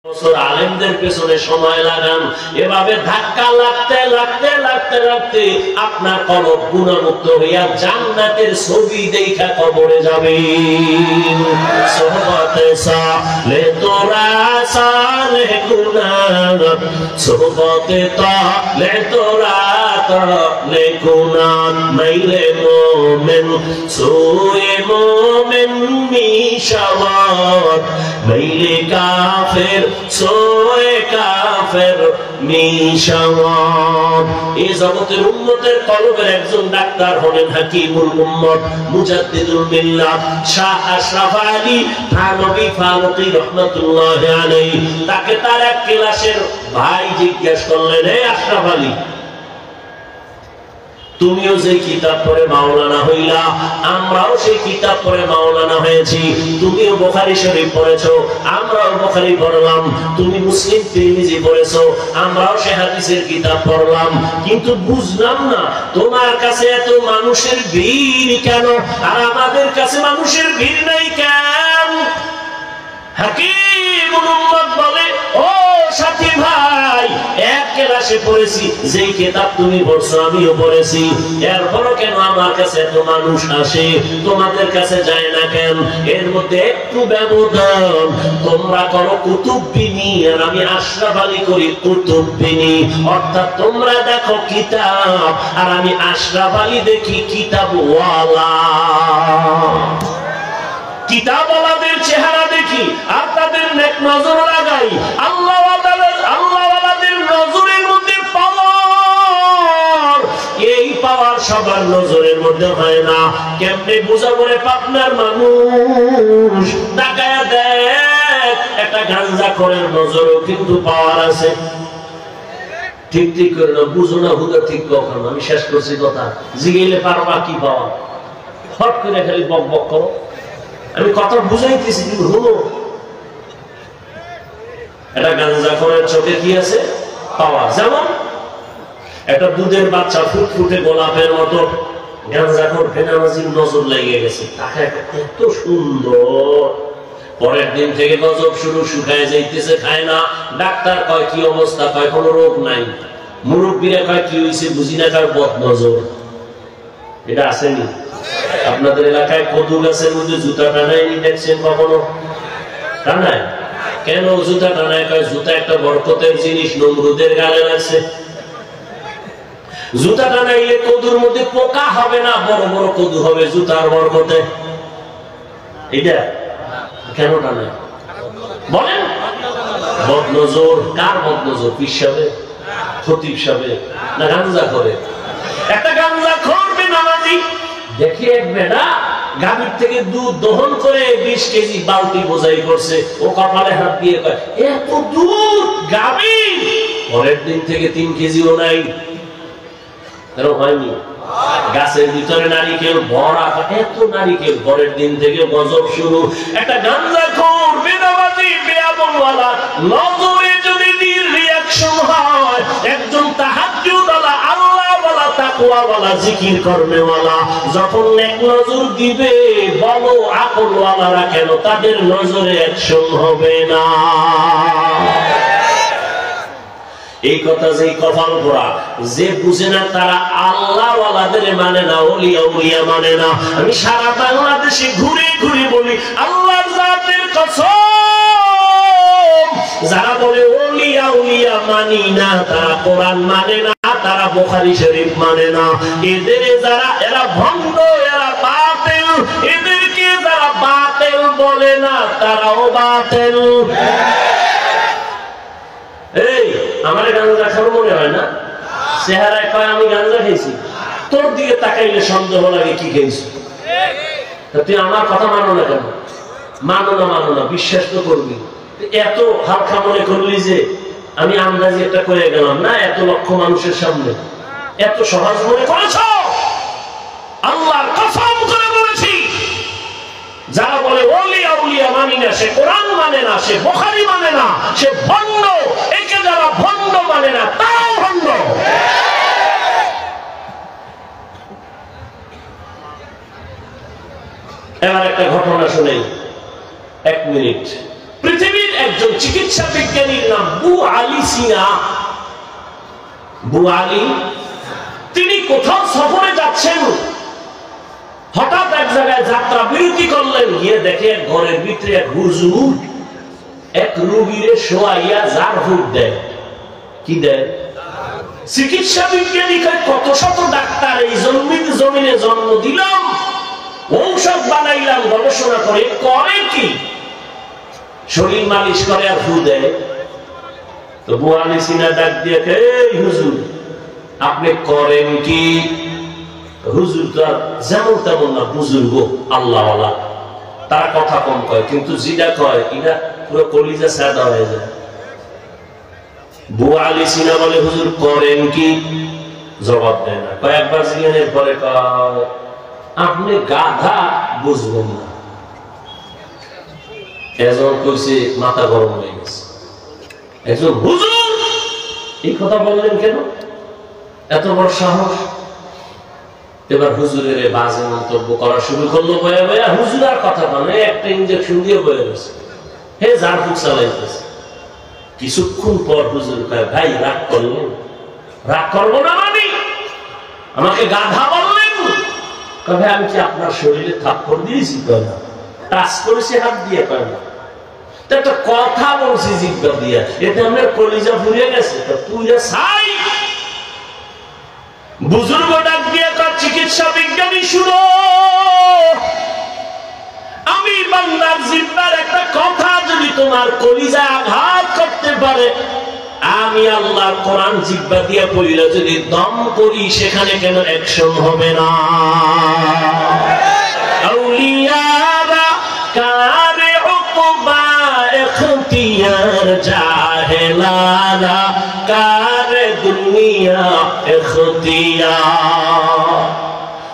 আলেমদের পেছনে সময় লাগান, এভাবে ধাক্কা লাগতে লাগতে লাগতে লাগতে আপনার কলব গুনাহমুক্ত হইয়া জান্নাতের ছবি দেখা কবরে যাবে। সোহবতে সালে তোরা সালে গুনাহ, সোহবতে তালে তোরা তালে গুনাহ, মাইলে মোমেন সোয়ে মোমেন মিশাওয়াত, মাইলে কাফের সোয়ে কাফের মিশাওয়াত। এই জগতের উম্মতের কলবের একজন ডাক্তার হলেন হাকিমুল উম্মত মুজাদ্দিদুল মিল্লাত শাহ আশরাফ আলী থানভী ফারুকী রাহমাতুল্লাহি আলাইহি। তাকে তার এক ক্লাসের ভাই জিজ্ঞেস করলেন, হে আশরাফ আলী, তুমিও যে কিতাব পড়ে মাওলানা হইলা, আমরাও সেই কিতাব পড়ে মাওলানা হয়েছি। তুমিও বুখারী শরীফ পড়েছো, আমরাও বুখারী পড়লাম। তুমি মুসলিম তিরমিজি পড়েছো, আমরাও সে হাদিসের কিতাব পড়লাম। কিন্তু বুঝলাম না তোমার কাছে এত মানুষের ভিড় কেন, আর আমাদের কাছে মানুষের ভিড় নাই কেন? হাকিমুল উম্মত বলে, ও সাথী ভাই, এক ক্লাসে পড়েছি, যেই কিতাব তুমি পড়ছো আমিও পড়েছি, এরপরও কেন আমার কাছে এত মানুষ আসে, তোমাদের কাছে যায় না কেন? এর মধ্যে একটু ব্যবধান। তোমরা করো কুতুববিনী আর আমি আশরাফ আলী করি কুতুববিনী, অর্থাৎ তোমরা দেখো কিতাব আর আমি আশরাফ আলী দেখি কিতাবওয়ালা। কিতাবওয়ালাদের চেহারা দেখি আর তাদের নেক নজর লাগাই। আল্লাহওয়ালাদের নজরের মধ্যে পাওয়ার, এই পাওয়ার সবার নজরের মধ্যে হয় না। কেমনে বুঝাবো রে পাবনার মানুষ? তাকায়া দেখ, একটা গাঞ্জাখোরের নজরও কিন্তু পাওয়ার আছে। ঠিক ঠিক করে না, বুঝো না হুদা ঠিক কখন। আমি শেষ করছি কথা, জিগেলে পারবা কি পাওয়া? হট করে খালি বক বক করো। আমি কথা বুঝাইতেছি কিন্তু হলো, একটা গাঞ্জাখোরের চোখে কি আছে? পাওয়ার। যেমন একটা দুধের বাচ্চা ফুটফুটে গোলাপের মতো, গাঞ্জাখোর বেনামাজির নজর লেগে গেছে, তাকে এত সুন্দর। পরের দিন থেকে গজব শুরু, শুকায় যাইতেছে, খায় না। ডাক্তার কয় কি অবস্থা? কয় কোনো রোগ নাই। মুরব্বীরা কয় কি হয়েছে বুঝি না, কার বদ নজর। এটা আসেনি আপনাদের এলাকায়? কদু গাছের মধ্যে জুতা টানায়নি দেখছেন কখনো? টানায় কেন জুতা টানায়? কয় জুতা একটা বরকতের জিনিস, নমরুদের গালে লাগছে। জুতা টানাইলে কদুর মধ্যে পোকা হবে না, বড় বড় কদু হবে জুতার বরকতে। এটা কেন টানায় বলেন? বদনজর। কার বদনজর? পীর সাহেব, খতিব সাহেব, না গাঞ্জা করে? একটা গাঞ্জা করবে নামাজি দেখে এক বেটা গাভীর থেকে দুধ দহন করে 20 কেজি বালতি বোঝাই করছে। ও কপালে হাত দিয়ে কয়, এত দুধ গাভী? পরের দিন থেকে 3 কেজিও নাই। এরকম হয়নি? গাছের ভিতরে নারিকেল ভরা, এত নারিকেল। পরের দিন থেকে গজব শুরু। একটা গাঞ্জাখোর বেনামাজি বেয়ামলওয়ালা নজরে যদি রিঅ্যাকশন হয়, একজন তাহাজ্জুদওয়ালা আল্লাহওয়ালা তাকওয়াওয়ালা জিকির করনেওয়ালা যখন নেক নজর দিবে, বলো আকলওয়ালারা কেন তাদের নজরে অ্যাকশন হবে না? এই কথা যে কপাল পোড়া, যে বুঝে না তারা আল্লাহওয়ালাদের মানে না, ওলিয়া উলিয়া মানে না। আমি সারা বাংলাদেশে ঘুরে ঘুরে বলি, আল্লাহর জাতের কসম, যারা বলে ওলিয়া উলিয়া মানি না, তারা কোরআন মানে না, তারা বুখারী শরীফ মানে না। এদের যারা, এরা ভণ্ড, এরা বাতিল। এদেরকে যারা বাতিল বলে না, তারাও বাতিল। এই আমার গাঞ্জা খাওয়ার মনে হয় না? চেহারায় কয় আমি গাঞ্জা খেয়েছি, তোর দিকে তাকাইলে সন্দেহ লাগে কি খেয়েছি। তুই আমার কথা মানো না কেন? মানো না, বিশ্বাস তো করবি। এত হালকা মনে করলি যে আমি আন্দাজি একটা করে গেলাম না, এত লক্ষ মানুষের সামনে এত সহজ মনে করেছ? আল্লাহর কসম করে বলেছি, যারা বলে ওলিয়া উলিয়া মানি না, সে কোরআন মানে না, সে বুখারী মানে না, সে ভণ্ড। একে যারা ভণ্ড মানে না, তাও ভণ্ড। এবার একটা ঘটনা শুনেই, 1 মিনিট। পৃথিবীর একজন চিকিৎসা বিজ্ঞানী সিনা, বুয়ালি, তিনি কোথাও সফরে যাচ্ছেন, হঠাৎ এক জায়গায় যাত্রা বিরতি করলেন, গিয়ে দেখে ঘরের ভিতরে এক হুজুর এক রোগীরে শোয়াইয়া জার ফুট দেয়। কি দেয়? চিকিৎসা বিজ্ঞানী কত শত ডাক্তার এই জমিনে জন্ম দিলাম, ঔষধ বানাইলাম, গবেষণা করে কি শরীর মালিশ করে আর ফু দেয়। তো বুয়ালি সিনা ডাক দিয়ে, এই হুজুর আপনি করেন কি? হুজুর তো আর যেমন তেমন না, বুজুর্গ আল্লাহওয়ালা, তারা কথা কম কয়, কিন্তু যেটা কয় এটা পুরো কলিজা সাদা হয়ে যায়। বুয়ালি সিনা বলে, হুজুর করেন কি? জবাব দেয় না। কয়েকবার জিজ্ঞাসের পরে কয়, আপনি গাধা বুঝবেন না। একজন কইছে মাথা গরম হয়ে গেছে, একজন হুজুর এই কথা বললেন কেন, এত বড় সাহস। এবার হুজুরের বাজে মন্তব্য করা শুরু করলো, বয়া বয়া হুজুর আর কথা বলে, একটা ইঞ্জেকশন দিয়ে বয়ে গেছে, হে জার ফুক চালাইতেছে। কিছুক্ষণ পর হুজুর কয়, ভাই রাগ করলেন? রাগ করবো না মানে? আমাকে গাধা বললেন? ভাই আমি কি আপনার শরীরে থাপ্পড় দিয়েছি? কয় না। টাচ করেছি হাত দিয়ে? কয় না। একটা কথা বলছি জিজ্ঞা দিয়া, এতে আমার কলিজা ফুরিয়ে গেছে। তুই চাই বুজুর্গ ডাক দিয়ে তার চিকিৎসা বিজ্ঞানী শুনো, আমি বাংলার জিব্বার একটা কথা যদি তোমার কলিজা আঘাত করতে পারে, আমি আল্লাহর কোরআন জিব্বা দিয়ে পড়িলে যদি দম করি, সেখানে কেন অ্যাকশন হবে না? আউলিয়ারা কারে উকবা ইখতিয়ার, জাহেলারা কারে দুনিয়া ইখতিয়ার।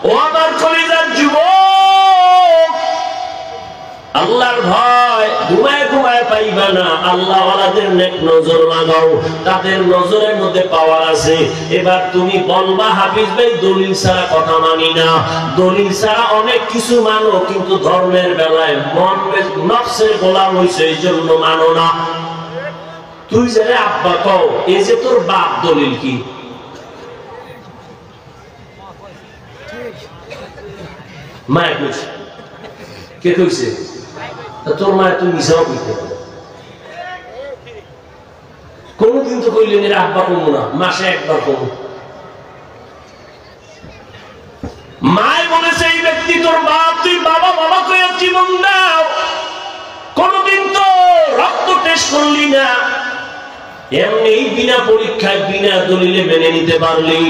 ও আমার কলিজার যুবক, আল্লাহর ভয় ঘুমায় ঘুমায় পাইবা না। আল্লাহ ওয়ালাদের নেক নজর লাগাও, তাদের নজরের মধ্যে পাওয়ার আছে। এবার তুমি বলবা, হাফিজ ভাই দলিল ছাড়া কথা মানি না। দলিল ছাড়া অনেক কিছু মানো, কিন্তু ধর্মের বেলায় মন নফসের গোলাম হইছে, এই জন্য মানো না। তুই যারা আব্বা কও, এই যে তোর বাপ, দলিল কি? মায় কইছে, কে কইছে? তোর মায়ের তুই মিশাও কইতে কোনদিন তো কইলেন এর আব্বা কমু না, মাসে একবার কমু। মায় বলেছে এই ব্যক্তি তোর বাপ, তুই বাবা বাবা কইয়া জীবন দাও, কোনদিন তো রক্ত টেস্ট করলি না, এমনি বিনা পরীক্ষায় বিনা দলিলে মেনে নিতে পারলি।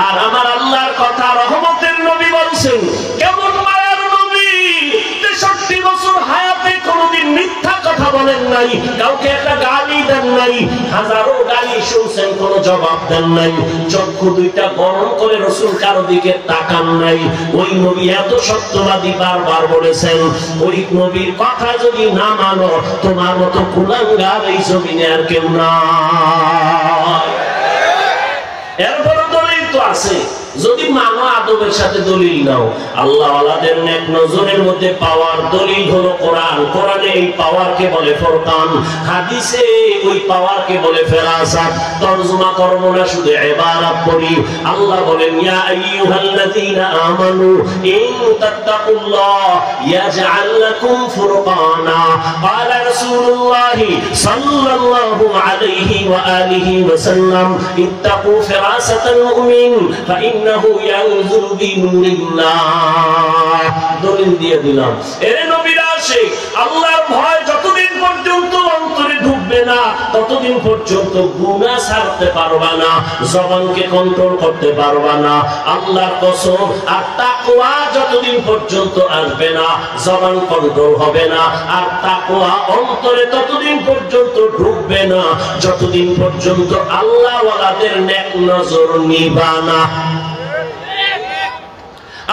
আর আমার আল্লাহর কথা, রহমতের নবী বলছেন, কেমন মায়ার নবী, 63 বছর হায়াতে কোনদিন মিথ্যা কথা বলেন নাই, কাউকে একটা গালি দেন নাই, হাজারো গালি শুনছেন, কোনো জবাব দেন নাই, চক্ষু দুইটা গরম করে রাসূল কারো দিকে তাকান নাই। ওই নবী এত সত্যবাদী, বারবার বলেছেন, ওই নবীর কথা যদি না মানো, তোমার মতো কুলাঙ্গার এই জমিনে আর কেউ না। এরপর দলিল তো আছে, যদি মানো আদবের সাথে দলিল নাও। আল্লাহ ওয়ালাদের নেক নজরের মধ্যে পাওয়ার দলিল হলো কোরআন। কোরআনে এই পাওয়ারকে বলে ফুরকান, হাদিসে ওই পাওয়ারকে বলে ফেরাসাত। তরজমা করব না, শুধু ইবারত পড়ি। আল্লাহ বলেন, ইয়া আইয়ুহাল্লাযীনা আমানু ইন তাত্তাকুল্লাহ ইয়াজআল লাকুম ফুরকানা। ক্বালা রাসূলুল্লাহ সাল্লাল্লাহু আলাইহি ওয়া আলিহি ওয়া সাল্লাম, ইত্তাকু ফিরাসাতাল মুমিন ফাইন্নাহু ইয়ানজুরু বিনুরিল্লাহ। দলিল দিয়ে দিলাম। এর নবীর আশিক, আল্লাহর ভয় যতদিন পর্যন্ত অন্তরে ঢুকবে না, ততদিন পর্যন্ত গুনাহ ছাড়তে পারবা না, জবানকে কন্ট্রোল করতে পারবা না। আল্লাহর কসম, আর তাকওয়া যতদিন পর্যন্ত আসবে না, জবান কন্ট্রোল হবে না। আর তাকওয়া অন্তরে ততদিন পর্যন্ত ঢুকবে না, যতদিন পর্যন্ত আল্লাহ ওয়ালাদের নেক নজর নিবা না।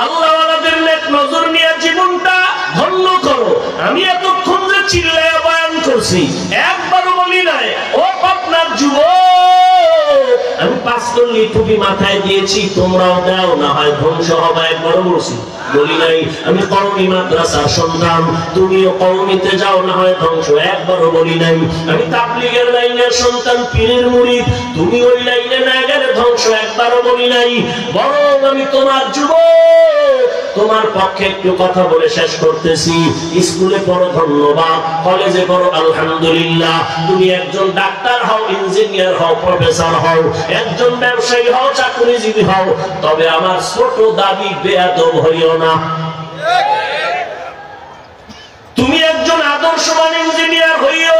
আল্লাহ ওয়ালাদের নেক নজর নিয়ে জীবনটা ধন্য করো। আমি এতক্ষণ যে চিল্লায়া বয়ান করছি, একবারও বলি নাই ও পাবনার যুবক, আমি 5 কলি টুপি মাথায় দিয়েছি, তোমরাও দাও, না হয় ধ্বংস হবে, একবারও বলছি। বলি নাই। আমি কওমি মাদ্রাসার সন্তান, তুমিও কওমিতে যাও, না হয় ধ্বংস, একবারও বলি নাই। আমি তাবলীগের লাইনের সন্তান, পীরের মুরিদ, তুমি ওই লাইনে না গেলে ধ্বংস, একবারও বলি নাই। বরং আমি তোমার যুবক, তোমার পক্ষে একটু কথা বলে শেষ করতেছি। স্কুলে পড়ো ধন্যবাদ, কলেজে পড়ো আলহামদুলিল্লাহ, তুমি একজন ডাক্তার হও, ইঞ্জিনিয়ার হও, প্রফেসর হও, একজন ব্যবসায়ী হও, চাকরিজীবী হও, তবে আমার ছোট দাবি বেয়াদব হইও না। তুমি একজন আদর্শবান ইঞ্জিনিয়ার হইও,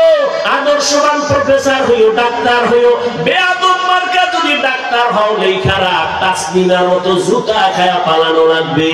আদর্শবান প্রফেসর হইও, ডাক্তার হইও, বেয়াদব মার্কা যদি ডাক্তার হও, লেখারা তাসলিমার মতো জুতা খায়া পালানো লাগবে।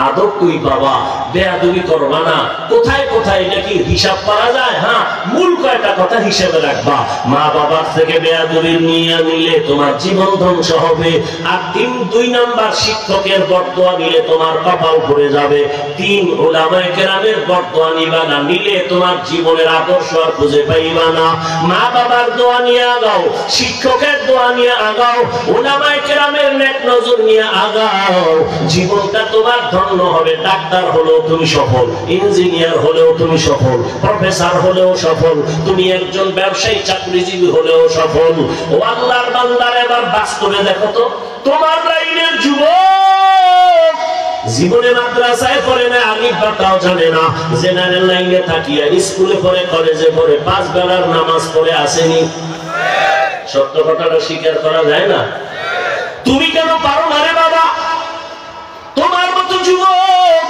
আদব কই বাবা, বেয়াদবি করবা না। কোথায় কোথায় এটা কি হিসাব করা যায়? হ্যাঁ, মূল কয়টা কথা হিসেবে রাখবা। মা বাবার থেকে বেয়াদবি নিয়ে নিলে তোমার জীবন ধ্বংস হবে। আর 2 নাম্বার, শিক্ষকের বদদোয়া নিলে তোমার কপাল পড়ে যাবে। 3, উলামায়ে কেরামের বদদোয়া নিবা না, নিলে তোমার জীবনের আদর্শ আর খুঁজে পাইবা না। মা বাবার দোয়া নিয়ে আগাও, শিক্ষকের দোয়া নিয়ে আগাও, উলামায়ে কেরামের নেক নজর নিয়ে আগাও, জীবনটা তোমার ধন্য হবে। ডাক্তার হলেও তুমি সফল, ইঞ্জিনিয়ার হলেও তুমি সফল, প্রফেসর হলেও সফল, তুমি একজন ব্যবসায়ী চাকরিজীবী হলেও সফল। ও আল্লাহর বান্দার, এবার বাস্তবে দেখো তো, তোমার লাইনের যুবক জীবনে মাদ্রাসায় পড়ে না, আলিফ বাতাও জানে না, জেনারেল লাইনে থাকিয়া স্কুলে পড়ে, কলেজে পড়ে, 5 বেলার নামাজ পড়ে আসেনি। সত্য কথাটা স্বীকার করা যায় না? তুমি কেন পারো না রে বাবা? তোমার মতো যুবক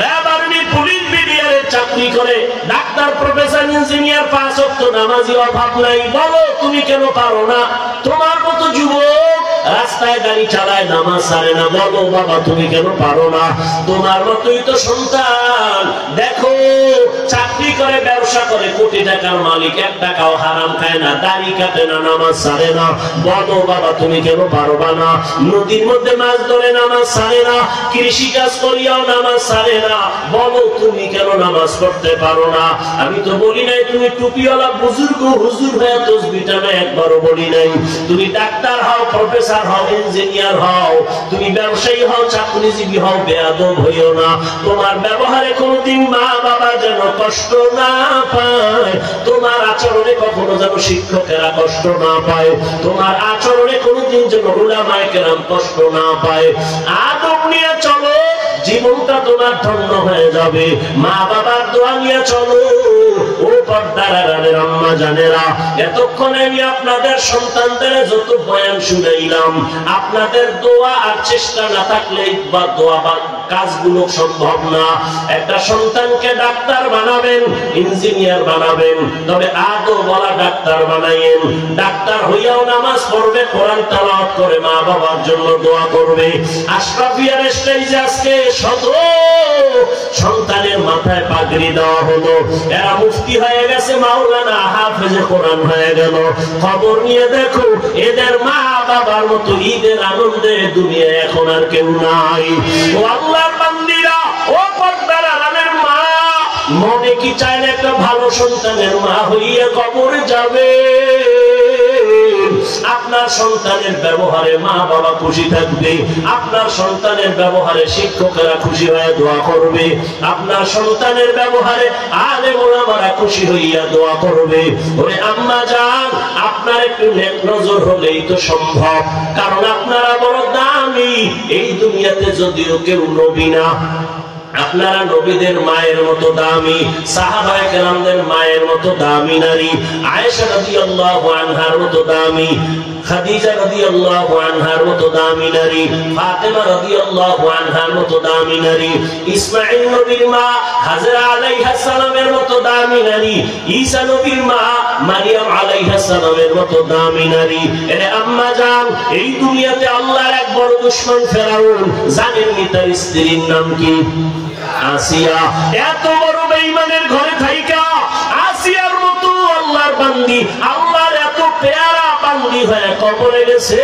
র্যাব, আর্মি, পুলিশ, বিডিআরে চাকরি করে, ডাক্তার, প্রফেসর, ইঞ্জিনিয়ার, 5 ওয়াক্ত নামাজি, অভাব নাই। বলো তুমি কেন পারো না? তোমার মতো যুবক রাস্তায় গাড়ি চালায়, নামাজ ছাড়ে না। বলো বাবা তুমি কেন পারো না? তোমার মতোই তো সন্তান দেখো, চাকরি করে, ব্যবসা করে, কোটি টাকার মালিক, 1 টাকাও হারাম খায় না, দাড়ি কাটে না, নামাজ ছাড়ে না। বলো বাবা তুমি কেন পারবা না? নদীর মধ্যে মাছ ধরে, নামাজ ছাড়ে না, কৃষি কাজ করিয়াও নামাজ ছাড়ে না। বলো তুমি কেন নামাজ পড়তে পারো না? আমি তো বলি নাই তুমি টুপিওয়ালা বুজুর্গ হুজুর হয়ে তসবিহটা না, একবারও বলি নাই। তুমি ডাক্তার হও, প্রফেসর হও, ইঞ্জিনিয়ার হও, তুমি ব্যবসায়ী হও, চাকরিজীবী হও, বেয়াদব হইও না। তোমার ব্যবহারে কোনোদিন মা বাবা যেন কষ্ট না পায়, তোমার আচরণে কখনো যেন শিক্ষকেরা কষ্ট না পায়, তোমার আচরণে কোনোদিন যেন উলামায়ে কেরাম কষ্ট না পায়। আদব নিয়ে চলো, জীবনটা তোমার ধন্য হয়ে যাবে। মা বাবার দোয়া নিয়ে চলো। ও পর্দার আড়ালের আম্মা জানেরা, এতক্ষণে আমি আপনাদের সন্তানদের যত বয়ান শুনাইলাম, আপনাদের দোয়া আর চেষ্টা না থাকলে বা দোয়া বা কাজগুলো সম্ভব না। একটা সন্তানকে ডাক্তার বানাবেন, ইঞ্জিনিয়ার বানাবেন, তবে আদৌ বলা ডাক্তার বানাইয়েন। ডাক্তার হইয়াও নামাজ পড়বে, কোরআন তেলাওয়াত করে, মা বাবার জন্য দোয়া করবে। আশরাফিয়ার স্টেজে আজকে শত সন্তানের মাথায় পাগড়ি দেওয়া হলো, এরা মুফতি হয়ে গেছে, মাওলানা, হাফেজে কোরআন হয়ে গেল। খবর নিয়ে দেখো, এদের মা বাবার মতো ঈদের আনন্দে দুনিয়ায় এখন আর কেউ নাই। ও আল্লাহর বান্দিরা, ও পর্দার আড়ালের মা, মনে কি চায় না একটা ভালো সন্তানের মা হইয়া কবরে যাবে? আপনার সন্তানের ব্যবহারে মা বাবা খুশি থাকবে, আপনার সন্তানের ব্যবহারে শিক্ষকেরা খুশি হয়ে দোয়া করবে, আপনার সন্তানের ব্যবহারে আলেম ওলামারা খুশি হইয়া দোয়া করবে। ওরে আম্মা জান, আপনার একটু নেক নজর হলেই তো সম্ভব, কারণ আপনারা বড় দামি। এই দুনিয়াতে যদিও কেউ নবী না, আপনারা নবীদের মায়ের মতো দামি, সাহাবায়ে কেরামদের মায়ের মতো দামি নারী, আয়েশা রাদিয়াল্লাহু আনহার মতো দামি, খাদিজা রাদিয়াল্লাহু আনহার মতো দামি নারী, ফাতেমা রাদিয়াল্লাহু আনহার মতো দামি নারী, ইসমাঈল নবীর মা হাজরা আলাইহিস সালামের মতো দামি নারী, ঈসা নবীর মা মারিয়াম আলাইহিস সালামের মতো দামি নারী। এরে আম্মা জান, এই দুনিয়াতে আল্লাহর এক বড় দুশমন ফেরাউন, জানেননি তার স্ত্রীর নাম কি? আসিয়া। এত বড় বেঈমানের ঘরে থাইকা আসিয়ার মতো আল্লাহর বান্দি, আল্লাহর এত পেয়ারা বান্দি হয়ে কবরে গেছে।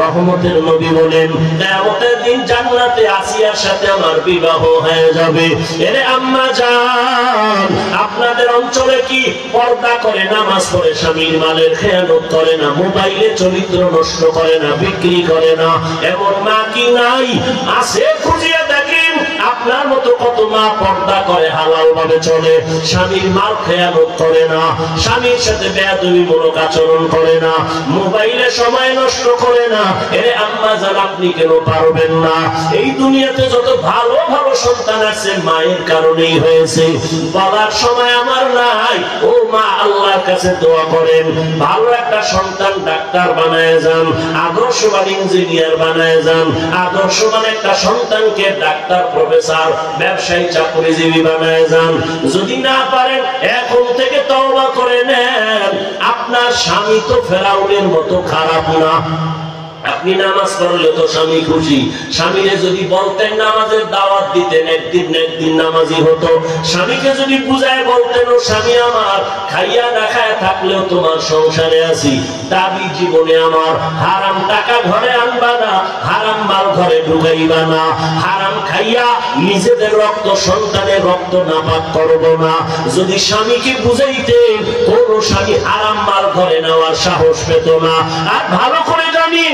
রহমতের নবী বলেন কিয়ামতের দিন জান্নাতে আসিয়ার সাথে আমার বিবাহ হয়ে যাবে। এরে আম্মা জান, আপনাদের অঞ্চলে কি পর্দা করে, নামাজ পড়ে, স্বামীর মালের খেয়ানত করে না, মোবাইলে চরিত্র নষ্ট করে না, বিক্রি করে না, এমন মা কি নাই? আছে, খুঁজিয়ে দেখেন। আপনার মতো কত মা পর্দা করে, হালাল ভাবে চলে, স্বামীর মাল খেয়ানত করে না, স্বামীর সাথে বেয়াদবিমূলক আচরণ করে না, মোবাইলে সময় নষ্ট করে না। এরে আম্মা জান, আপনি কেন পারবেন না? এই দুনিয়াতে যত ভালো ভালো সন্তান আছে মায়ের কারণেই হয়েছে। বলার সময় আমার নাই। ও মা, আল্লাহর কাছে দোয়া করেন, ভালো একটা সন্তান ডাক্তার বানায় যান, আদর্শবান ইঞ্জিনিয়ার বানায় যান, আদর্শবান একটা সন্তানকে ডাক্তার, প্রফেসর, ব্যবসায়ী, চাকরিজীবী বানায় যান। যদি না পারেন এখন থেকে তওবা করে নেন। আপনার স্বামী তো ফেরাউনের মতো খারাপ না। আপনি নামাজ পড়লে তো স্বামী খুশি। স্বামীকে যদি বলতেন নামাজের দাওয়াত দিতেন, একদিন নামাজি হতো। স্বামীকে যদি বুঝায় বলতেন, ও স্বামী আমার, খাইয়া না খায়া থাকলেও তোমার সংসারে আছি, দাবি জীবনে আমার হারাম টাকা ঘরে আনবা না, হারাম মাল ঘরে ঢুকাইবা না, হারাম খাইয়া নিজেদের রক্ত, সন্তানের রক্ত নাপাক করব না। যদি স্বামীকে বুঝাইতেন, কোন স্বামী হারাম মাল ঘরে নেওয়ার সাহস পেত না। আর ভালো করে জানি,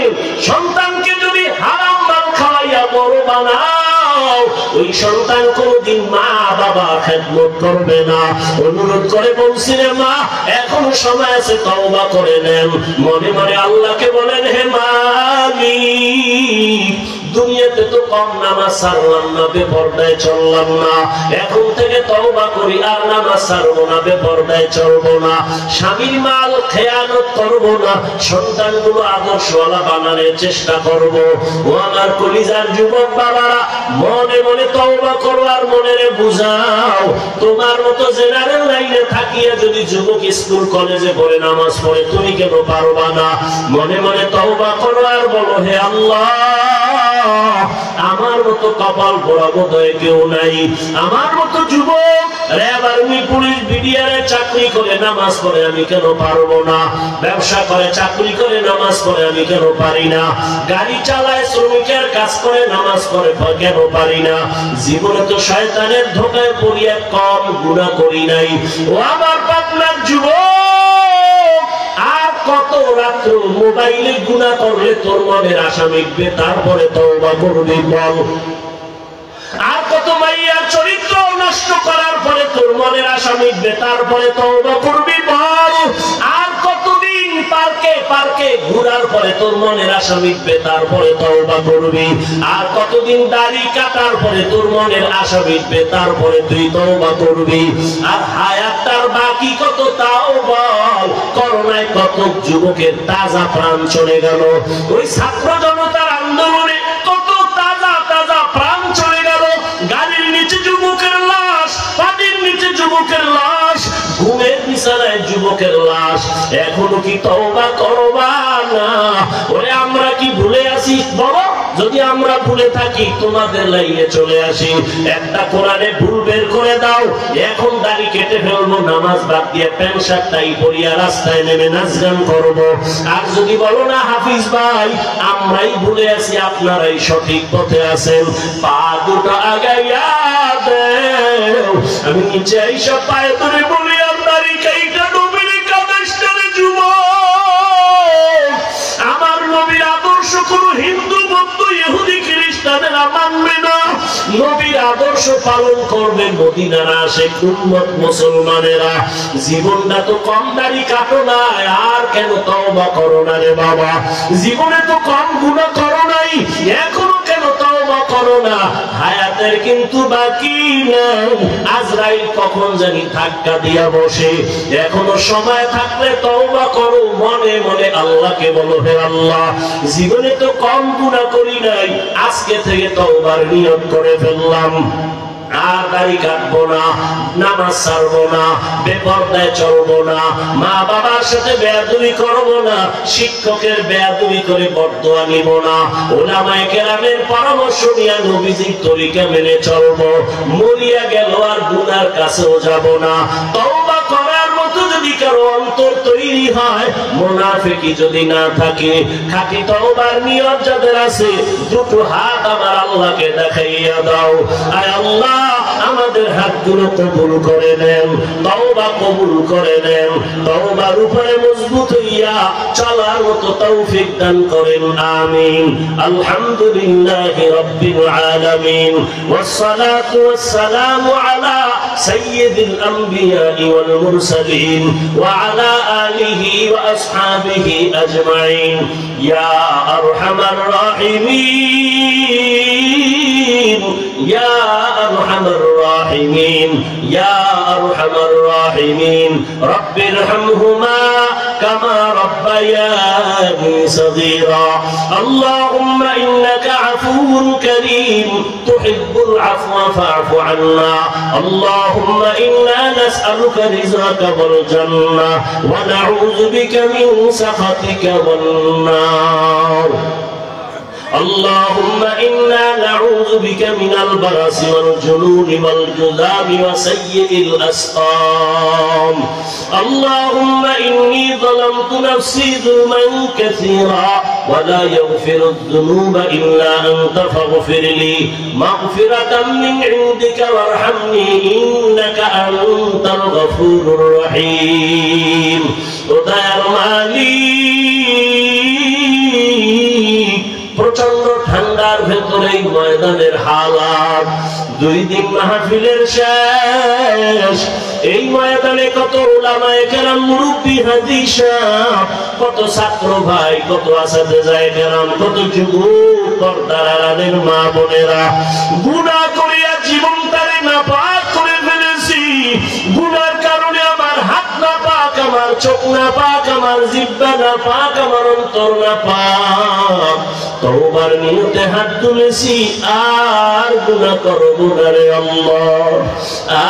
সন্তানকে যদি হারাম মাল খাওয়াইয়া বড় বানাও, ওই সন্তান কোনদিন মা বাবা খেদমত করবে না। অনুরোধ করে বলছি রে মা, এখনো সময় আছে, তওবা করে নেন। মনে মনে আল্লাহকে বলেন, হে মালিক, দুনিয়াতে তো কম নামাজ ছাড়লাম না, বেপরদায় চললাম না, এখন থেকে তওবা করি, আর নামাজ ছাড়বো না, বেপরদায় চলবো না, স্বামীর মাল খেয়ানত করবো না, সন্তানগুলো আদর্শওয়ালা বানানোর চেষ্টা করব। ও আমার কলিজার যুবক বাবারা, মনে মনে তওবা করো আর মনেরে বুঝাও। তোমার মতো জেনারেল লাইনে থাকিয়া যদি যুবক স্কুল কলেজে পড়ে নামাজ পড়ে, তুমি কেন পারবা না? মনে মনে তওবা করো আর বলো, হে আল্লাহ, আমার মতো কপাল পোড়া বোধহয় কেউ নাই। আমার মতো যুবক র্যাব, আর্মি, পুলিশ, বিডিআরে চাকরি করে নামাজ পড়ে, আমি কেন পারবো না? ব্যবসা করে, চাকরি করে নামাজ পড়ে, আমি কেন পারি না? গাড়ি চালায়, শ্রমিকের কাজ করে নামাজ পড়ে, কেন পারি না? জীবনে তো শয়তানের ধোকায় পড়িয়া কম গুনাহ করি নাই। ও আমার পাবনার যুবক, আর কত রাত্র মোবাইলে গুনাহ করলে তোর মনের আশা মিটবে, তারপরে তওবা করবি বল? আর কত মাইয়া চরিত্র নষ্ট করার পরে তোর মনের আশা মিটবে, তারপরে তওবা করবি বল? আর কতদিন পার্কে পার্কে ঘোরার পরে তোর মনের আশা মিটবে, তারপরে তওবা করবি? আর কতদিন দাড়ি কাটার পরে তোর মনের আশা মিটবে, তারপরে তুই তওবা করবি? আর হায়াতটার বাকি কত তাও বল? করোনায় কত যুবকের তাজা প্রাণ চলে গেল, ওই ছাত্র জনতার আন্দোলনে কত তাজা তাজা প্রাণ চলে গেল। গাড়ির নিচে যুবকের লাশ, পানির নিচে যুবকের লাশ, ঘুমের বিছানায় যুবকের লাশ। এখনো কি তওবা করবা না? ওরে আমরা কি ভুলে আছি? বলো, যদি আমরা ভুলে থাকি তোমাদের লাইনে চলে আসি, একটা কোরআনে ভুল বের করে দাও, এখন দাড়ি কেটে ফেলবো, নামাজ বাদ দিয়ে প্যান্ট শার্ট টাই পরিয়া রাস্তায় নেমে নাচ গান করবো। আর যদি বলো না হাফিজ ভাই, আমরাই ভুলে আছি, আপনারাই সঠিক পথে আছেন, পা দুটো আগাইয়া দেও, আমি নিচে এইসব পায়ে ধরে বলি, আপনারই কাইটা নবীর কাদেশটারে যুবক, আমার নবীর আদর্শ কোন হিন্দু, বৌদ্ধ, ইহুদি, খ্রিস্টানেরা মানবে না। নবীর আদর্শ পালন করবে মদিনার আশিক উম্মত মুসলমানেরা। জীবনটা তো কম দাড়ি কাটো না, আর কেন তওবা করো না রে বাবা? জীবনে তো কম গুনাহ করো নাই, এখনো কেন তওবা করো না? হায়াতের কিন্তু বাকি নাই, আজরাইল কখন জানি ধাক্কা দিয়া বসে। এখনো সময় থাকলে তওবা করো, মনে মনে আল্লাহকে বলো, হে আল্লাহ, জীবনে তো কম গুনাহ করি নাই, আজকে থেকে তওবার নিয়ত করে ফেললাম। আর দাড়ি কাটবো না, নামাজ ছাড়বো না, বেপরদায় চলবো না, মা বাবার সাথে বেয়াদবি করবো না, শিক্ষকের বেয়াদবি করে বদদোয়া নিব না, উলামায়ে কেরামের পরামর্শ নিয়ে নবীজির তরিকা মেনে চলবো। মরিয়া গেল আর গুনার কাছেও যাব না। তওবা করার মতো যদি কারো অন্তর তৈরি হয়, মুনাফিকি যদি না থাকে, খাঁটি তওবার নিয়ত যাদের আছে, দুটো হাত আমার আল্লাহকে দেখাইয়া দাও। আয় আল্লাহ, আমাদের হাতগুলো কবুল করে নেন, তওবা কবুল করে নেন, তওবার উপরে মজবুত হইয়া চলার মতো তৌফিক দান করেন। আমিন। আলহামদুলিল্লাহি রাব্বিল আলামিন, ওয়াসসালাতু ওয়াসসালামু আলা সাইয়্যিদিল আমবিয়া ওয়াল মুরসালিন ওয়া আলা আলিহি ওয়া আসহাবিহি আজমাইন। ইয়া আরহামার রাহিমিন, ইয়া আরহামার রাহিমিন, ইয়া আরহামার রাহিমিন। রব্বিরহামহুমা কামা রব্বায়ানি সগীরা। আল্লাহুম্মা ইন্নাকা আফুউন কারীম তুহিব্বুল আফওয়া ফা'ফু আন্না। আল্লাহুম্মা ইন্না নাসআলুকা রিজকাকা ওয়াল জান্নাহ ওয়া নাউযু বিকা মিন সাখাতিকা ওয়ান নার। اللهم إنا نعوذ بك من البرص والجنون والجذام وسيء الأسقام. اللهم إني ظلمت نفسي ظلما كثيرا ولا يغفر الذنوب إلا أنت فاغفر لي مغفرة من عندك وارحمني إنك أنت الغفور الرحيم. ودار مالك প্রচন্ড ঠান্ডার ভেতরে ময়দানের হালাত, 2 দিন মাহফিলের শেষ। এই ময়দানে কত উলামায়ে কেরাম, মুরব্বি হাদিস, কত ছাত্র ভাই, কত আসাতেজায়ে কেরাম, কত যুবক পর্দার আড়ালের মা বোনেরা গুনাহ করিয়া জীবনটারে নাপাক করে ফেলেছি। গুনার কারণে আমার হাত নাপাক, আমার চোখ নাপাক, আমার জিহ্বা নাপাক, আমার অন্তর নাপাক। তওবার নিয়তে হাত তুলেছি, আর গুনাহ করব না রে আল্লাহ,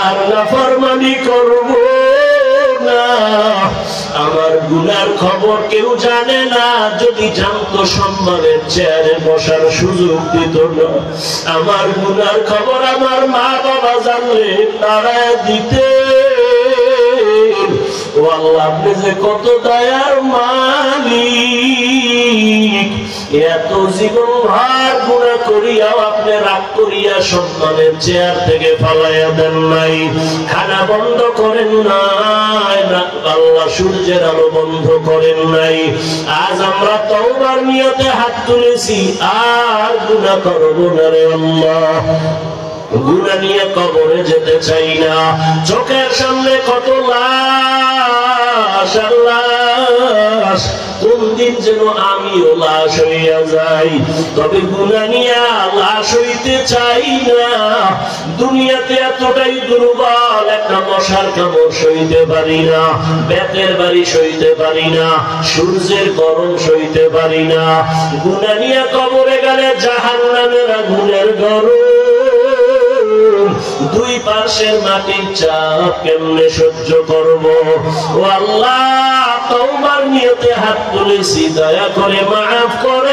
আর নাফরমানি করব না। আমার গুনার খবর কেউ জানে না, যদি জানতো সম্মানের চেয়ারে বসার সুযোগ দিত না। আমার গুনার খবর আমার মা বাবা জানলে তারা দিতে। ও আল্লাহ, আপনি যে কত দয়ার মালিক, এত জীবন ভার গুনাহ করিয়াও আপনি রাগ করিয়া সম্মানের চেয়ার থেকে ফালাইয়া দেন নাই, খানা বন্ধ করেন নাই, আল্লাহ সূর্যের আলো বন্ধ করেন নাই। আজ আমরা তওবার নিয়তে হাত তুলেছি, আর গুনাহ করব না রে আল্লাহ। গুনাহ নিয়ে কবরে যেতে চাই না। চোখের সামনে কত লাশ, লাশ, কোন দিন যেন আমিও লাশ হইয়া যাই। তবে গুনাহ নিয়ে লাশ হইতে চাই না। দুনিয়াতে এতটাই দুর্বল, একটা মশার কামড় সইতে পারি না, বেতের বাড়ি সইতে পারি না, সূর্যের গরম সইতে পারি না। গুনাহ নিয়ে কবরে গেলে জাহান্নামের আগুনের গরম, 2 পাশের মাটির চাপ কেমনে সহ্য করব। ও আল্লাহ, তওবার নিয়তে হাত তুলেছি, দয়া করে মাফ কর।